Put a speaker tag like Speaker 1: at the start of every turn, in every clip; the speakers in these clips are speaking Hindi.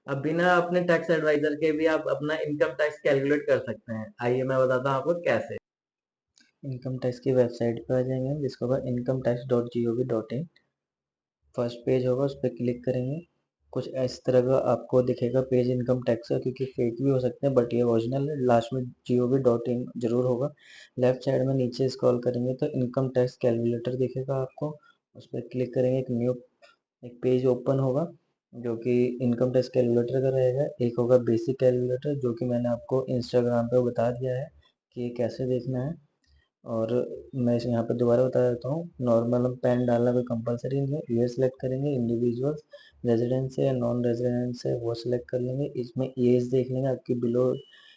Speaker 1: अब बिना अपने टैक्स एडवाइजर के भी आप अपना इनकम टैक्स कैलकुलेट कर सकते हैं। आइए मैं बताता हूँ आपको कैसे।
Speaker 2: इनकम टैक्स की वेबसाइट पे आ जाएंगे हम, जिसको होगा incometax.gov.in। फर्स्ट पेज होगा, उस पर क्लिक करेंगे। कुछ इस तरह का आपको दिखेगा पेज इनकम टैक्स का, क्योंकि फेक भी हो सकते हैं बट ये ओरिजिनल है। लास्ट में gov.in जरूर होगा। लेफ्ट साइड में नीचे स्क्रॉल करेंगे तो इनकम टैक्स कैलकुलेटर दिखेगा आपको। उस पर क्लिक करेंगे, एक पेज ओपन होगा जो कि इनकम टैक्स कैलकुलेटर का रहेगा। एक होगा बेसिक कैलकुलेटर, जो कि मैंने आपको इंस्टाग्राम पे बता दिया है कि ये कैसे देखना है। और मैं इसे यहाँ पर दोबारा बता देता हूँ। नॉर्मल हम पैन डालना कोई कंपलसरी नहीं है। ईयर सेलेक्ट करेंगे, इंडिविजुअल्स रेजिडेंस है या नॉन रेजिडेंस है वो सिलेक्ट कर लेंगे। इसमें एज देख लेंगे आपकी बिलो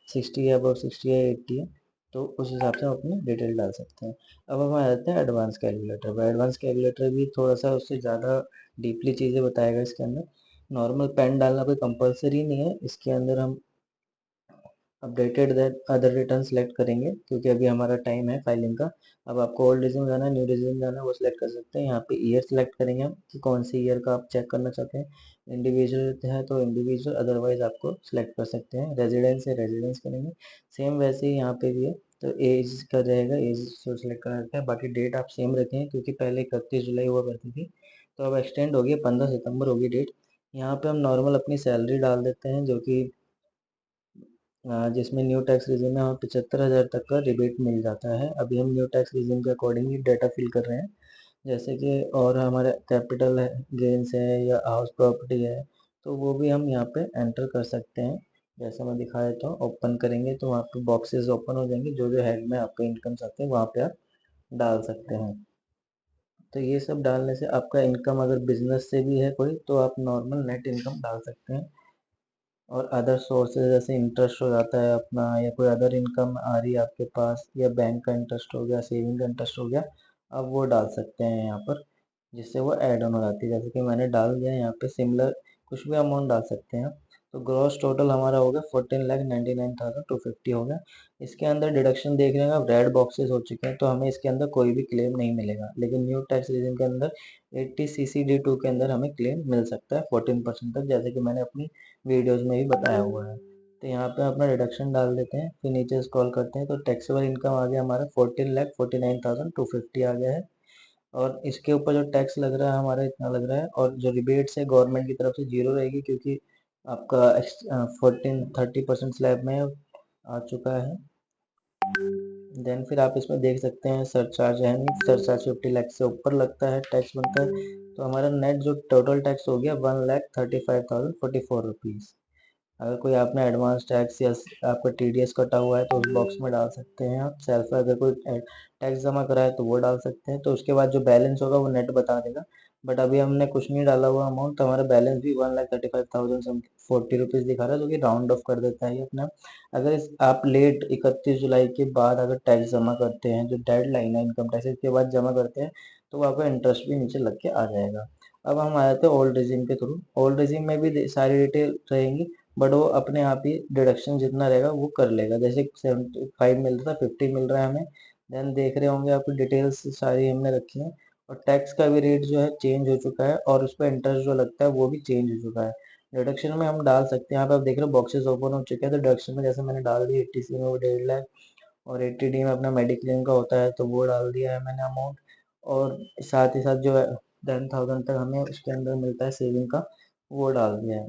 Speaker 2: 60 या अबव 60 या 80 है, तो उस हिसाब से हम अपनी डिटेल डाल सकते हैं। अब हम आ जाते हैं एडवांस कैलकुलेटर पर। एडवांस कैलकुलेटर भी थोड़ा सा उससे ज़्यादा डीपली चीज़ें बताएगा इसके अंदर। नॉर्मल पैन डालना कोई कंपलसरी नहीं है। इसके अंदर हम updated that other return select करेंगे, क्योंकि अभी हमारा टाइम है फाइलिंग का। अब आपको ओल्ड रिज्यूम जाना है, न्यू रिज्यूम जाना है, वो सिलेक्ट कर सकते हैं। यहाँ पे ईयर सेलेक्ट करेंगे हम कि कौन सी ईयर का आप चेक करना चाहते हैं। इंडिविजुअल है तो इंडिविजुअल, अदरवाइज आपको सिलेक्ट कर सकते हैं। रेजिडेंस है, रेजिडेंस करेंगे। सेम वैसे ही यहाँ पे भी है, तो एज का रहेगा, एज को सिलेक्ट कर सकते हैं। बाकी डेट आप सेम रखें, क्योंकि पहले 31 जुलाई हुआ करती थी, तो अब एक्सटेंड हो गई, 15 सितंबर होगी डेट। यहाँ पे हम नॉर्मल अपनी सैलरी डाल देते हैं, जो कि जिसमें न्यू टैक्स रिजीम में हमें 75,000 तक का रिबेट मिल जाता है। अभी हम न्यू टैक्स रिजीम के अकॉर्डिंग ही डाटा फिल कर रहे हैं। जैसे कि और हमारे कैपिटल है, गेंस है या हाउस प्रॉपर्टी है, तो वो भी हम यहाँ पे एंटर कर सकते हैं। जैसे मैं दिखा देता हूँ, ओपन करेंगे तो वहाँ पे बॉक्सेस ओपन हो जाएंगे। जो जो हेड में आपके इनकम आते हैं वहाँ पे आप डाल सकते हैं। तो ये सब डालने से आपका इनकम अगर बिजनेस से भी है कोई, तो आप नॉर्मल नेट इनकम डाल सकते हैं। और अदर सोर्सेज जैसे इंटरेस्ट हो जाता है अपना, या कोई अदर इनकम आ रही है आपके पास, या बैंक का इंटरेस्ट हो गया, सेविंग का इंटरेस्ट हो गया, अब वो डाल सकते हैं यहाँ पर, जिससे वो ऐड ऑन हो जाती है। जैसे कि मैंने डाल दिया यहाँ पे सिमिलर कुछ भी अमाउंट डाल सकते हैं। तो ग्रॉस टोटल हमारा हो गया 14,99,250 हो गया। इसके अंदर डिडक्शन देख रहे हैं आप, रेड बॉक्सेस हो चुके हैं, तो हमें इसके अंदर कोई भी क्लेम नहीं मिलेगा। लेकिन न्यू टैक्स रीजन के अंदर 80 CCD2 के अंदर हमें क्लेम मिल सकता है 14% तक, जैसे कि मैंने अपनी वीडियोज में भी बताया हुआ है। तो यहाँ पे अपना रिडक्शन डाल देते हैं, फिर नीचे स्क्रॉल करते हैं तो टैक्सेबल इनकम आ गया हमारा 14,49,250 आ गया है। और इसके ऊपर जो टैक्स लग रहा है हमारा इतना लग रहा है, और जो रिबेट्स है गवर्नमेंट की तरफ से जीरो रहेगी, क्योंकि आपका 14-30% स्लैब में आ चुका है। देन फिर आप इसमें देख सकते हैं सरचार्ज है नहीं, सरचार्ज 50 लाख से ऊपर लगता है, टैक्स बनता है। तो हमारा नेट जो टोटल टैक्स हो गया 1,35,044 रुपीज़। अगर कोई आपने एडवांस टैक्स या आपका टीडीएस कटा हुआ है तो उस बॉक्स में डाल सकते हैं आप। सेल्फ अगर कोई टैक्स जमा करा है तो वो डाल सकते हैं, तो उसके बाद जो बैलेंस होगा वो नेट बता देगा। बट अभी हमने कुछ नहीं डाला हुआ अमाउंट, तो हमारा बैलेंस भी 1,35,040 रुपीज़ दिखा रहा है, जो कि राउंड ऑफ कर देता है ये अपना। अगर आप लेट 31 जुलाई के बाद अगर टैक्स जमा करते हैं, जो डेडलाइन है इनकम टैक्स के बाद जमा करते हैं, तो आपका इंटरेस्ट भी नीचे लग के आ जाएगा। अब हम आए थे ओल्ड रेजिम के थ्रू। ओल्ड रेजिम में भी सारी डिटेल रहेंगी, बट वो अपने आप ही डिडक्शन जितना रहेगा वो कर लेगा। जैसे 75 मिल रहा था, 50 मिल रहा है हमें। देन देख रहे होंगे आपकी डिटेल्स सारी हमने रखी है। और टैक्स का भी रेट जो है चेंज हो चुका है, और उस पर इंटरेस्ट जो लगता है वो भी चेंज हो चुका है। डिडक्शन में हम डाल सकते हैं, यहाँ पे आप देख रहे हो बॉक्सेस ओपन हो चुके हैं। तो डिडक्शन में जैसे मैंने डाल दी 80C में वो 1.5 लाख, और 80D में अपना मेडिक्लेम का होता है तो वो डाल दिया है मैंने अमाउंट। और साथ ही साथ जो है 10,000 तक हमें उसके अंदर मिलता है सेविंग का, वो डाल दिया है।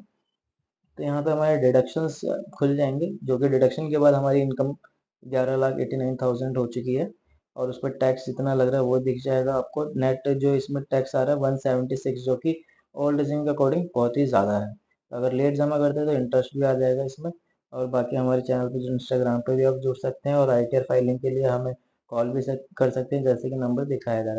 Speaker 2: तो यहाँ पे हमारे डिडक्शंस खुल जाएंगे, जो कि डिडक्शन के बाद हमारी इनकम 11,89,000 हो चुकी है। और उस पर टैक्स जितना लग रहा है वो दिख जाएगा आपको। नेट जो इसमें टैक्स आ रहा है 176, जो कि ओल्ड रेजिम के अकॉर्डिंग बहुत ही ज़्यादा है। अगर लेट जमा करते हैं तो इंटरेस्ट भी आ जाएगा इसमें। और बाकी हमारे चैनल पे जो इंस्टाग्राम पे भी आप जुड़ सकते हैं, और ITR फाइलिंग के लिए हमें कॉल भी कर सकते हैं, जैसे कि नंबर दिखाया जा रहा है।